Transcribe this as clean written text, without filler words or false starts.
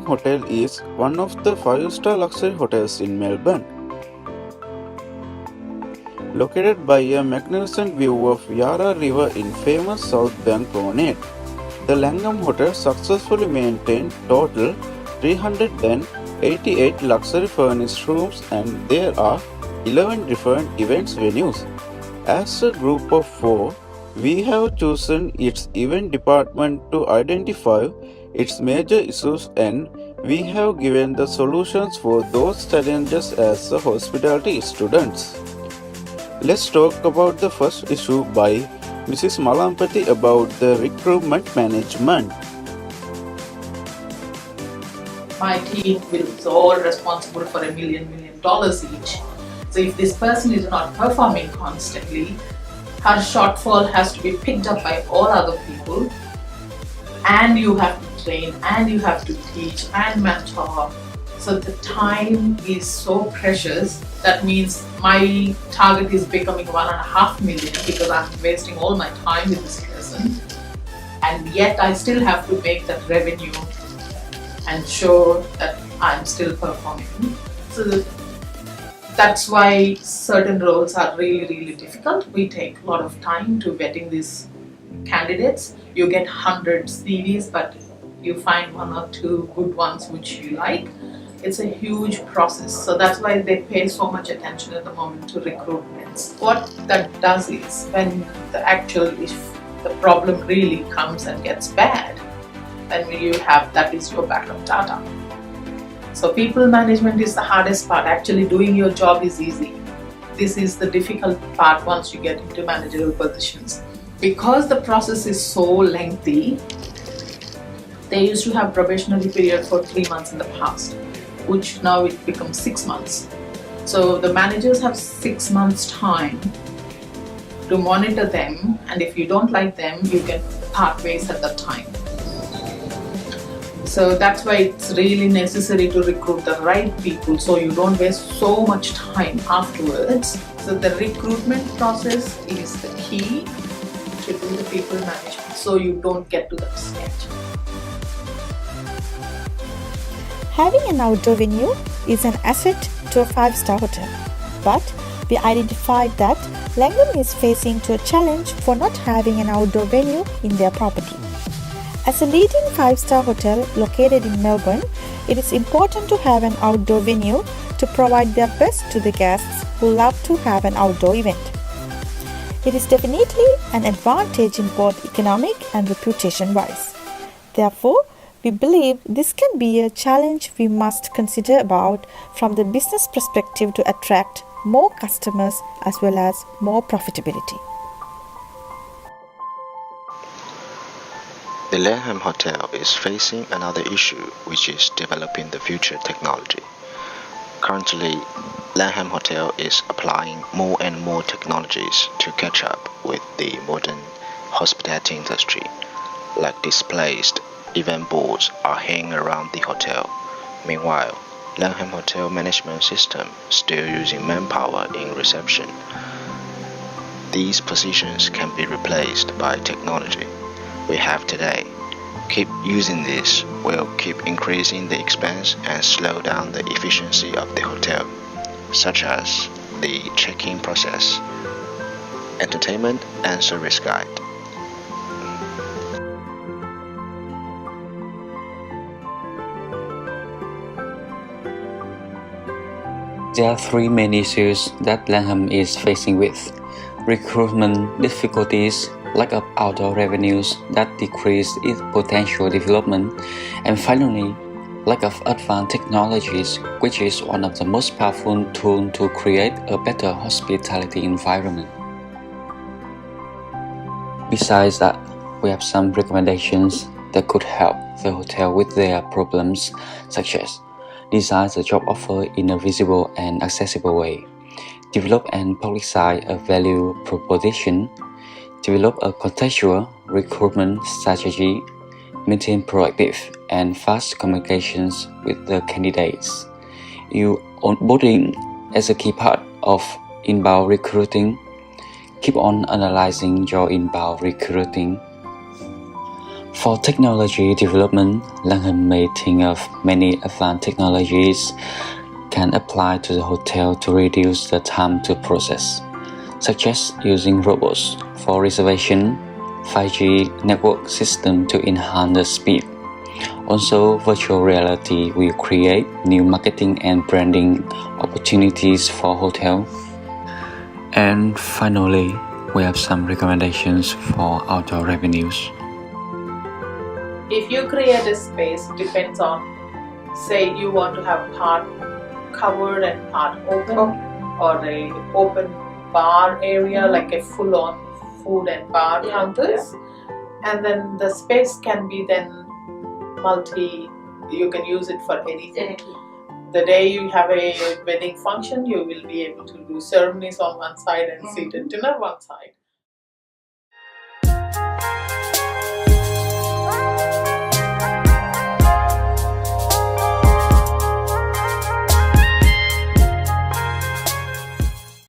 Langham Hotel is one of the 5-star luxury hotels in Melbourne. Located by a magnificent view of Yarra River in famous South Bank Promenade, the Langham Hotel successfully maintained total 388 luxury furnished rooms, and there are 11 different events venues. As a group of 4, we have chosen its event department to identify its major issues, and we have given the solutions for those challenges as the hospitality students. Let's talk about the first issue by Mrs. Malempati about the recruitment management. My team is all responsible for $1 million each. So if this person is not performing constantly, her shortfall has to be picked up by all other people, and you have to train, and you have to teach and mentor. So the time is so precious. That means my target is becoming $1.5 million because I'm wasting all my time with this person, and yet I still have to make that revenue and show that I'm still performing. So that's why certain roles are really difficult. We take a lot of time to vetting these candidates. You get hundreds CVs, but you find 1 or 2 good ones which you like. It's a huge process. So that's why they pay so much attention at the moment to recruitments. What that does is when if the problem really comes and gets bad, then you have that is your backup data. So people management is the hardest part. Actually doing your job is easy. This is the difficult part once you get into managerial positions. Because the process is so lengthy, they used to have probationary period for 3 months in the past, which now it becomes 6 months. So the managers have 6 months time to monitor them, and if you don't like them, you can part ways at that time. So that's why it's really necessary to recruit the right people so you don't waste so much time afterwards. So the recruitment process is the key to do the people management so you don't get to that stage. Having an outdoor venue is an asset to a 5-star hotel, but we identified that Langham is facing a challenge for not having an outdoor venue in their property. As a leading 5-star hotel located in Melbourne, it is important to have an outdoor venue to provide their best to the guests who love to have an outdoor event. It is definitely an advantage in both economic and reputation-wise. Therefore, we believe this can be a challenge we must consider about from the business perspective to attract more customers as well as more profitability. The Langham Hotel is facing another issue, which is developing the future technology. Currently, Langham Hotel is applying more and more technologies to catch up with the modern hospitality industry, like displaced event boards are hanging around the hotel. Meanwhile, Langham Hotel management system still using manpower in reception. These positions can be replaced by technology we have today. Keep using this will keep increasing the expense and slow down the efficiency of the hotel, such as the check-in process, entertainment and service guide. There are 3 main issues that Langham is facing with: recruitment difficulties, lack of outdoor revenues that decrease its potential development, and finally, lack of advanced technologies, which is one of the most powerful tools to create a better hospitality environment. Besides that, we have some recommendations that could help the hotel with their problems, such as design the job offer in a visible and accessible way, develop and publicize a value proposition, develop a contextual recruitment strategy, maintain proactive and fast communications with the candidates. Onboarding as a key part of inbound recruiting. Keep on analyzing your inbound recruiting. For technology development, Langham may think of many advanced technologies can apply to the hotel to reduce the time to process, such as using robots for reservation, 5G network system to enhance the speed. Also, virtual reality will create new marketing and branding opportunities for hotel. And finally, we have some recommendations for outdoor revenues. If you create a space, depends on, say you want to have part covered and part open, or a open bar area, like a full-on food and bar counters, and then the space can be then you can use it for anything. The day you have a wedding function, you will be able to do ceremonies on one side and seated dinner one side.